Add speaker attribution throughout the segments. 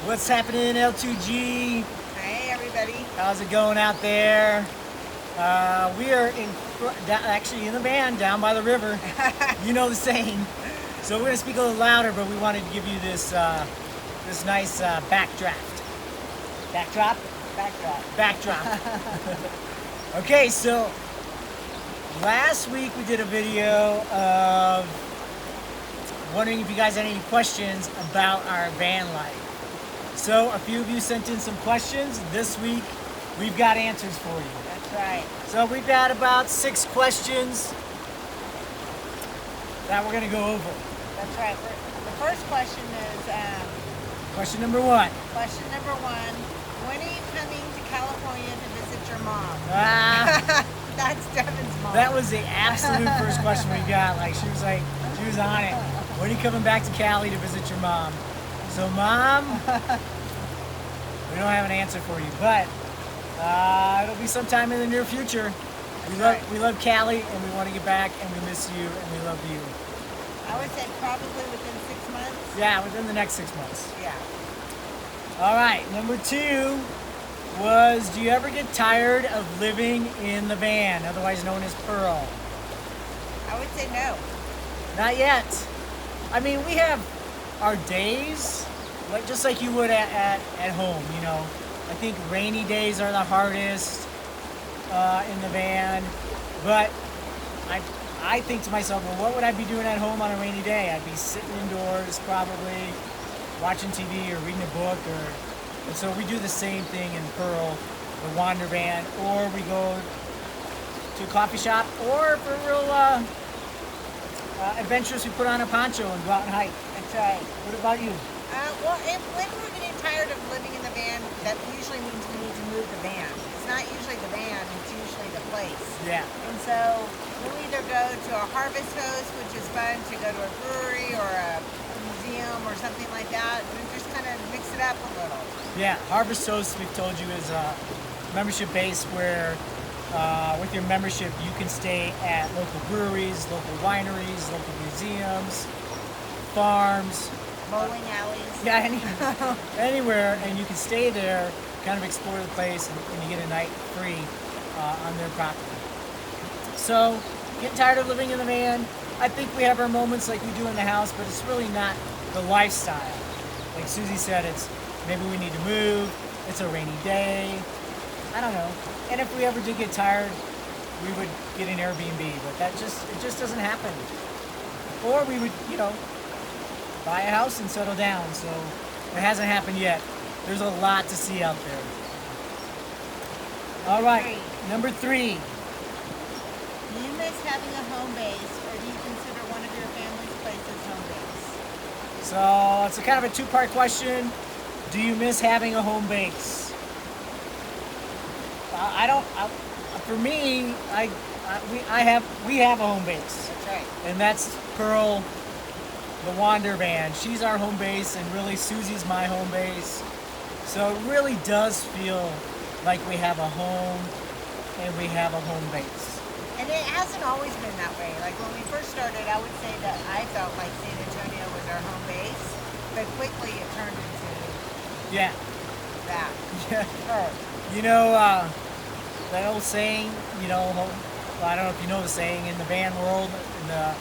Speaker 1: What's happening, L2G?
Speaker 2: Hey, everybody.
Speaker 1: How's it going out there? We are actually in the van down by the river. You know the saying. So we're going to speak a little louder, but we wanted to give you this this nice backdraft. Backdrop? Backdrop. Okay, so last week we did a video of wondering if you guys had any questions about our van life. So a few of you sent in some questions. This week we've got answers for you.
Speaker 2: That's right.
Speaker 1: So we've got about 6 questions that we're going to go over.
Speaker 2: That's right. The first question is
Speaker 1: Question number 1.
Speaker 2: When are you coming to California to visit your mom? That's Devin's mom.
Speaker 1: That was the absolute first question we got. She was on it. When are you coming back to Cali to visit your mom? So Mom, we don't have an answer for you, but it'll be sometime in the near future. We love Cali, and we want to get back, and we miss you, and we love you.
Speaker 2: I would say probably within 6 months.
Speaker 1: Yeah, within the next 6 months.
Speaker 2: Yeah.
Speaker 1: All right, number 2 was, do you ever get tired of living in the van, otherwise known as Pearl?
Speaker 2: I would say no.
Speaker 1: Not yet. I mean, we have our days, just like you would at home, you know. I think rainy days are the hardest in the van, but I think to myself, well, what would I be doing at home on a rainy day? I'd be sitting indoors, probably watching TV or reading a book, and so we do the same thing in Pearl, the Wander van, or we go to a coffee shop, or if we're real adventurous, we put on a poncho and go out and hike.
Speaker 2: That's right.
Speaker 1: What about you?
Speaker 2: When we're getting tired of living in the van, that usually means we need to move the van. It's not usually the van, it's usually the place.
Speaker 1: Yeah.
Speaker 2: And so we'll either go to a Harvest Host, which is fun to go to a brewery or a museum or something like that, and just kind of mix it up a little.
Speaker 1: Yeah, Harvest Toast, we've told you, is a membership base where with your membership you can stay at local breweries, local wineries, local museums, farms.
Speaker 2: Bowling alleys.
Speaker 1: Yeah, anywhere, and you can stay there, kind of explore the place, and you get a night free on their property. So, getting tired of living in the van? I think we have our moments like we do in the house, but it's really not the lifestyle. Like Susie said, it's maybe we need to move, it's a rainy day, I don't know. And if we ever did get tired, we would get an Airbnb, but it just doesn't happen. Or we would, buy a house and settle down. So it hasn't happened yet. There's a lot to see out there. All right, number 3.
Speaker 2: Do you miss having a home base, or do you consider one of your family's places home base?
Speaker 1: So it's a kind of a 2-part question. Do you miss having a home base? For me, we have a home base.
Speaker 2: That's right.
Speaker 1: And that's Pearl, the Wander van. She's our home base, and really Susie's my home base. So it really does feel like we have a home and we have a home base.
Speaker 2: And it hasn't always been that way. Like when we first started, I would say that I felt like San Antonio was our home base, but quickly it turned into
Speaker 1: Yeah.
Speaker 2: that.
Speaker 1: Yeah. That old saying, well, I don't know if you know the saying, in the van world, in the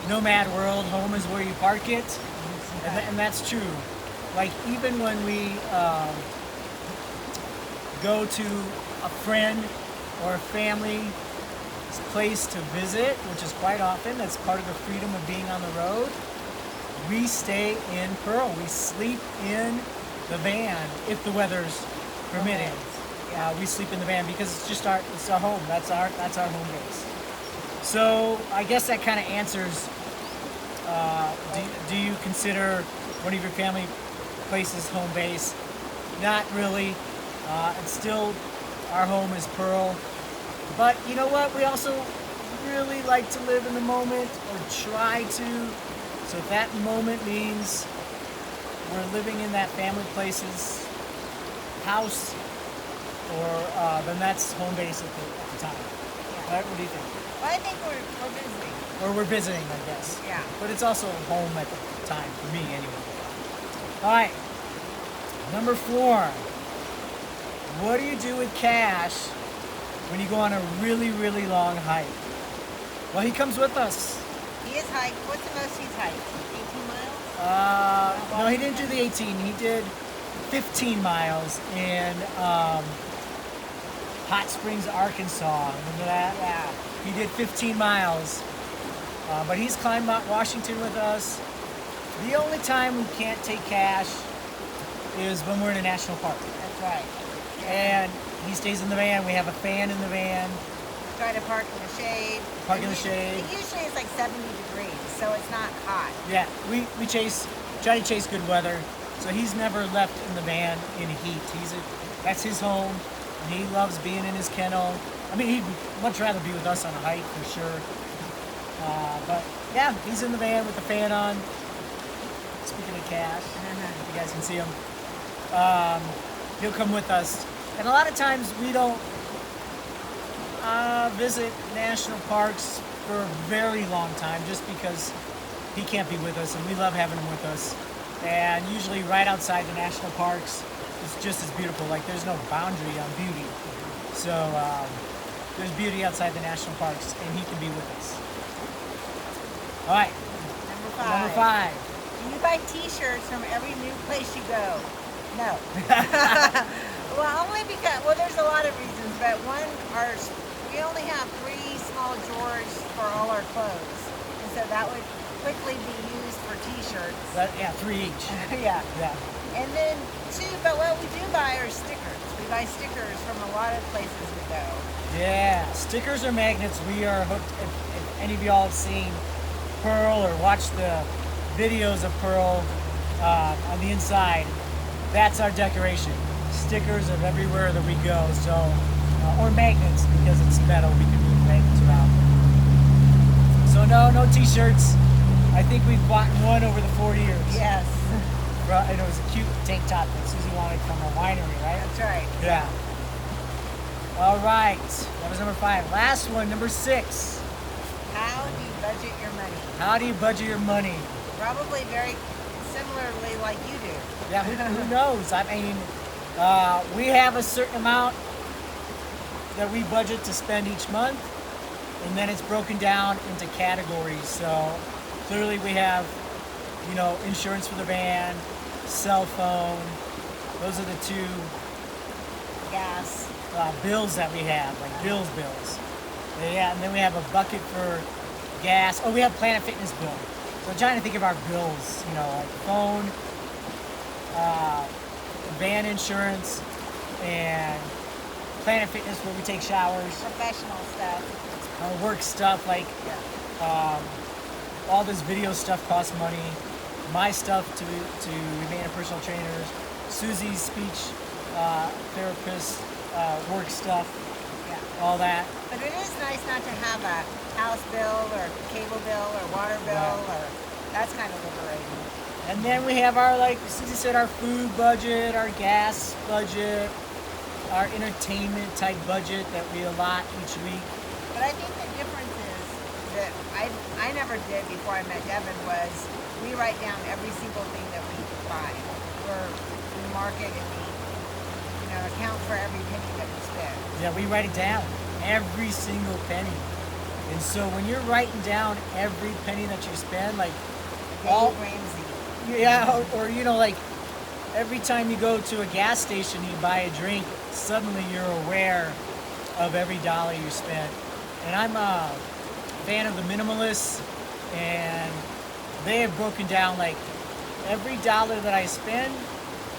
Speaker 1: nomad world, home is where you park it. And that's true. Like even when we go to a friend or a family's place to visit, which is quite often, that's part of the freedom of being on the road, we stay in Pearl. We sleep in the van if the weather's permitting. We sleep in the van because it's our home. That's our home base. So I guess that kind of answers. Do you consider one of your family places home base? Not really. It's still, our home is Pearl. But you know what? We also really like to live in the moment, or try to. So if that moment means we're living in that family place's house, or then that's home base at the time.
Speaker 2: Yeah.
Speaker 1: Right? What do you think?
Speaker 2: Well, I think we're visiting.
Speaker 1: Or we're visiting, I guess.
Speaker 2: Yeah.
Speaker 1: But it's also home at the time, for me anyway. All right. Number 4. What do you do with cash when you go on a really, really long hike? Well, he comes with us.
Speaker 2: He is hiked. What's the most he's hiked? 18 miles?
Speaker 1: No, he didn't do the 18. He did 15 miles in Hot Springs, Arkansas. Remember that?
Speaker 2: Yeah.
Speaker 1: He did 15 miles. But he's climbed Mount Washington with us. The only time we can't take cash is when we're in a national park.
Speaker 2: That's right.
Speaker 1: And he stays in the van. We have a fan in the van.
Speaker 2: Try to park in the shade.
Speaker 1: Park in
Speaker 2: And
Speaker 1: the shade.
Speaker 2: It usually is like 70 degrees, so it's not hot.
Speaker 1: Yeah, we try to chase good weather. So he's never left in the van in heat. That's his home, and he loves being in his kennel. I mean, he'd much rather be with us on a hike for sure. But yeah, he's in the van with the fan on. Speaking of cash, you guys can see him. He'll come with us, and a lot of times we don't visit national parks for a very long time, just because he can't be with us, and we love having him with us. And usually, right outside the national parks, it's just as beautiful. Like there's no boundary on beauty, so there's beauty outside the national parks, and he can be with us. All right,
Speaker 2: Number 5.
Speaker 1: number 5.
Speaker 2: Do you buy T-shirts from every new place you go? No. Well, only because, well, there's a lot of reasons, but one, we only have 3 small drawers for all our clothes, and so that would quickly be used for T-shirts.
Speaker 1: Yeah, 3 each.
Speaker 2: Yeah.
Speaker 1: Yeah.
Speaker 2: And then 2, but what we do buy are stickers. We buy stickers from a lot of places we go.
Speaker 1: Yeah, stickers or magnets. We are hooked. If any of y'all have seen Pearl or watched the videos of Pearl on the inside, that's our decoration. Stickers of everywhere that we go. So, or magnets, because it's metal, we can move magnets around. So no T-shirts. I think we've bought one over the 4 years.
Speaker 2: Yes.
Speaker 1: And it was a cute tank top that Susie wanted from a winery, right?
Speaker 2: That's right.
Speaker 1: Yeah. All right. That was number 5. Last one, number 6.
Speaker 2: How do you budget your money?
Speaker 1: How do you budget your money?
Speaker 2: Probably very similarly like you do.
Speaker 1: Yeah, who knows? I mean, we have a certain amount that we budget to spend each month, and then it's broken down into categories. So clearly we have, insurance for the van, cell phone. Those are the 2
Speaker 2: Gas.
Speaker 1: bills that we have, like bills. Yeah, and then we have a bucket for gas. Oh, we have Planet Fitness bill. So I'm trying to think of our bills, like phone, van insurance, and Planet Fitness where we take showers,
Speaker 2: Professional stuff.
Speaker 1: work stuff, like all this video stuff costs money. My stuff to remain a personal trainer, Susie's speech therapist, work stuff, all that.
Speaker 2: But it is nice not to have a house bill or cable bill or water bill, or that's kind of liberating.
Speaker 1: And then we have our, like Susie said, our food budget, our gas budget, our entertainment type budget that we allot each week.
Speaker 2: But I think the difference is that I never did before I met Devin was we write down every single thing that we buy. We mark it and we account for every penny that we spend.
Speaker 1: Yeah, we write it down, every single penny. And so when you're writing down every penny that you spend, like
Speaker 2: Dave Ramsey.
Speaker 1: Yeah, or like every time you go to a gas station, you buy a drink, suddenly you're aware of every dollar you spent. And I'm a fan of the minimalists, and they have broken down like every dollar that I spend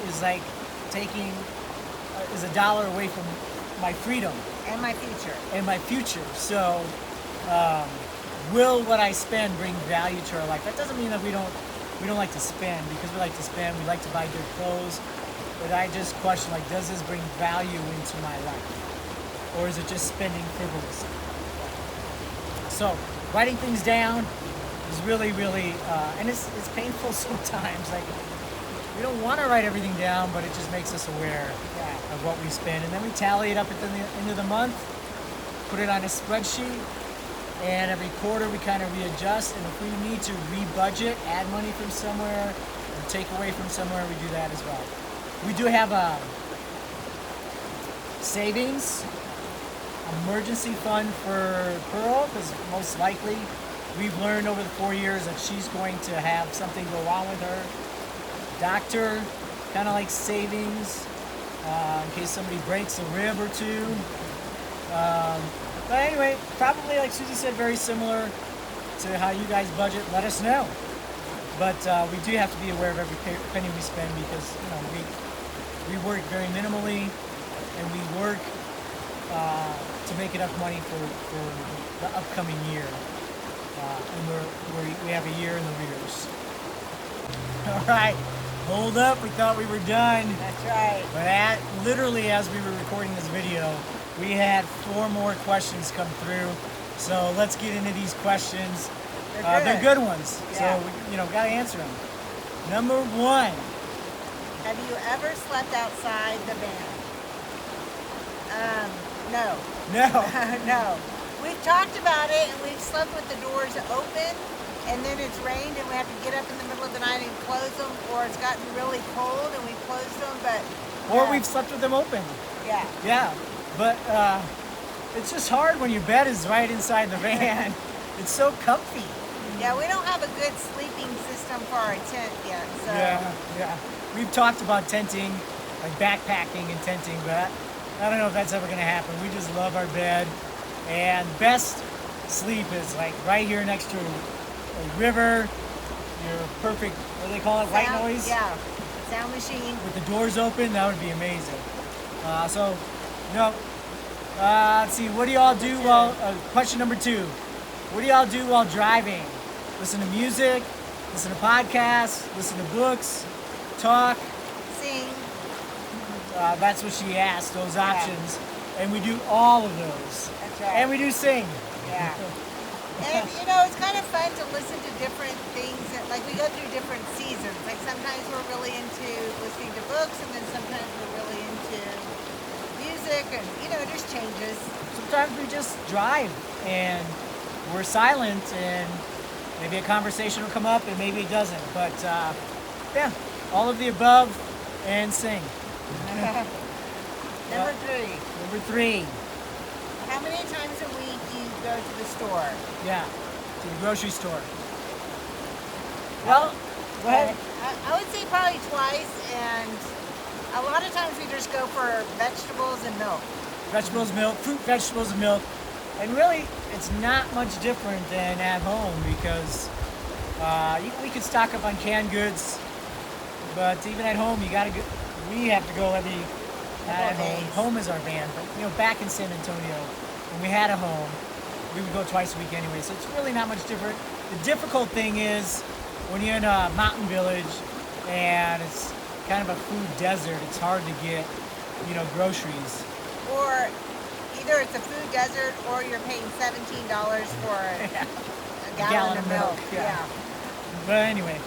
Speaker 1: is like is a dollar away from my freedom
Speaker 2: And my future.
Speaker 1: and my future. So will what I spend bring value to our life? That doesn't mean that we don't like to spend, because we like to spend, we like to buy good clothes, but I just question, like, does this bring value into my life, or is it just spending frivolously? So writing things down is really and it's painful sometimes. Like, we don't want to write everything down, but it just makes us aware of what we spend, and then we tally it up at the end of the month, put it on a spreadsheet, and every quarter we kind of readjust, and if we need to re-budget, add money from somewhere, or take away from somewhere, we do that as well. We do have a savings emergency fund for Pearl, because most likely we've learned over the 4 years that she's going to have something go wrong with her. Doctor, kind of like savings in case somebody breaks a rib or two. But anyway, probably like Susie said, very similar to how you guys budget. Let us know. But we do have to be aware of every penny we spend, because we work very minimally, and we work to make enough money for the upcoming year. And we have a year in the rears. All right, hold up. We thought we were done.
Speaker 2: That's right.
Speaker 1: But literally as we were recording this video, we had 4 more questions come through. So let's get into these questions. They're good ones.
Speaker 2: Yeah.
Speaker 1: So we gotta answer them. Number 1.
Speaker 2: Have you ever slept outside the van? No.
Speaker 1: No.
Speaker 2: No. We've talked about it, and we've slept with the doors open, and then it's rained, and we have to get up in the middle of the night and close them, or it's gotten really cold, and we closed them, but...
Speaker 1: Or we've slept with them open.
Speaker 2: Yeah.
Speaker 1: Yeah. But it's just hard when your bed is right inside the van. It's so comfy.
Speaker 2: Yeah, we don't have a good sleeping system for our tent yet, so...
Speaker 1: Yeah. We've talked about tenting, like backpacking and tenting, but I don't know if that's ever going to happen. We just love our bed. And best sleep is like right here next to a river. Your perfect, what do they call it, white noise?
Speaker 2: Yeah, sound machine.
Speaker 1: With the doors open, that would be amazing. Let's see, what do y'all do while, question number 2. What do y'all do while driving? Listen to music, listen to podcasts, listen to books, talk.
Speaker 2: Sing.
Speaker 1: That's what she asked, those options. And we do all of those.
Speaker 2: That's right.
Speaker 1: And we do sing.
Speaker 2: Yeah. And it's kind of fun to listen to different things. Like we go through different seasons. Like sometimes we're really into listening to books, and then sometimes we're really into music, and it just changes.
Speaker 1: Sometimes we just drive and we're silent, and maybe a conversation will come up, and maybe it doesn't. But yeah, all of the above, and sing.
Speaker 2: Number 3.
Speaker 1: Number 3.
Speaker 2: How many times a week do you go to the store?
Speaker 1: Yeah, to the grocery store. Well, go ahead.
Speaker 2: I would say probably twice, and a lot of times we just go for vegetables and milk.
Speaker 1: Vegetables, milk, fruit, vegetables, and milk. And really, it's not much different than at home, because we could stock up on canned goods, but even at home, we have to go every... Not at home. Home is our van, but back in San Antonio, when we had a home, we would go twice a week anyway. So it's really not much different. The difficult thing is when you're in a mountain village and it's kind of a food desert, it's hard to get, groceries.
Speaker 2: Or either it's a food desert, or you're paying $17 for a gallon of milk. Yeah.
Speaker 1: But anyway,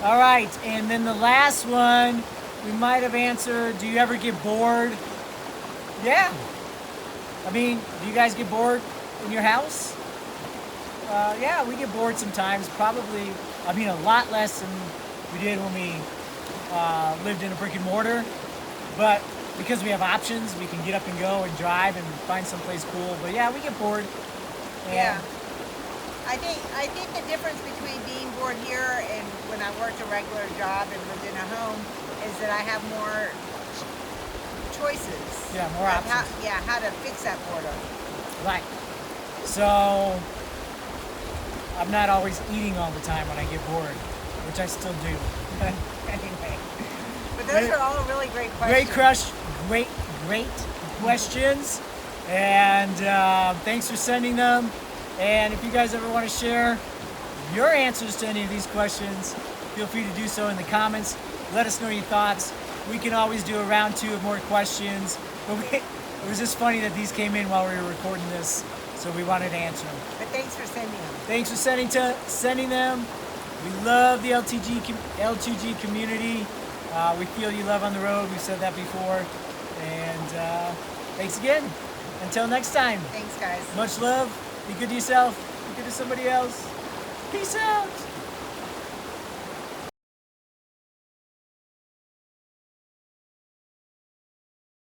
Speaker 1: all right. And then the last one. We might have answered, do you ever get bored? Yeah. I mean, do you guys get bored in your house? Yeah, we get bored sometimes. Probably, a lot less than we did when we lived in a brick and mortar. But because we have options, we can get up and go and drive and find someplace cool. But yeah, we get bored.
Speaker 2: Yeah. I think the difference between being bored here and when I worked a regular job and lived in a home is that I have more choices.
Speaker 1: Yeah, more options.
Speaker 2: How to fix that boredom.
Speaker 1: Right. So I'm not always eating all the time when I get bored, which I still do. Anyway.
Speaker 2: But those are all really great questions.
Speaker 1: Great questions. And thanks for sending them. And if you guys ever want to share your answers to any of these questions, feel free to do so in the comments. Let us know your thoughts. We can always do a round 2 of more questions. But it was just funny that these came in while we were recording this, so we wanted to answer them.
Speaker 2: But thanks for sending them.
Speaker 1: Thanks for sending them. We love the L2G community. We feel you love on the road. We've said that before. And thanks again. Until next time.
Speaker 2: Thanks, guys.
Speaker 1: Much love. Be good to yourself. Be good to somebody else. Peace out.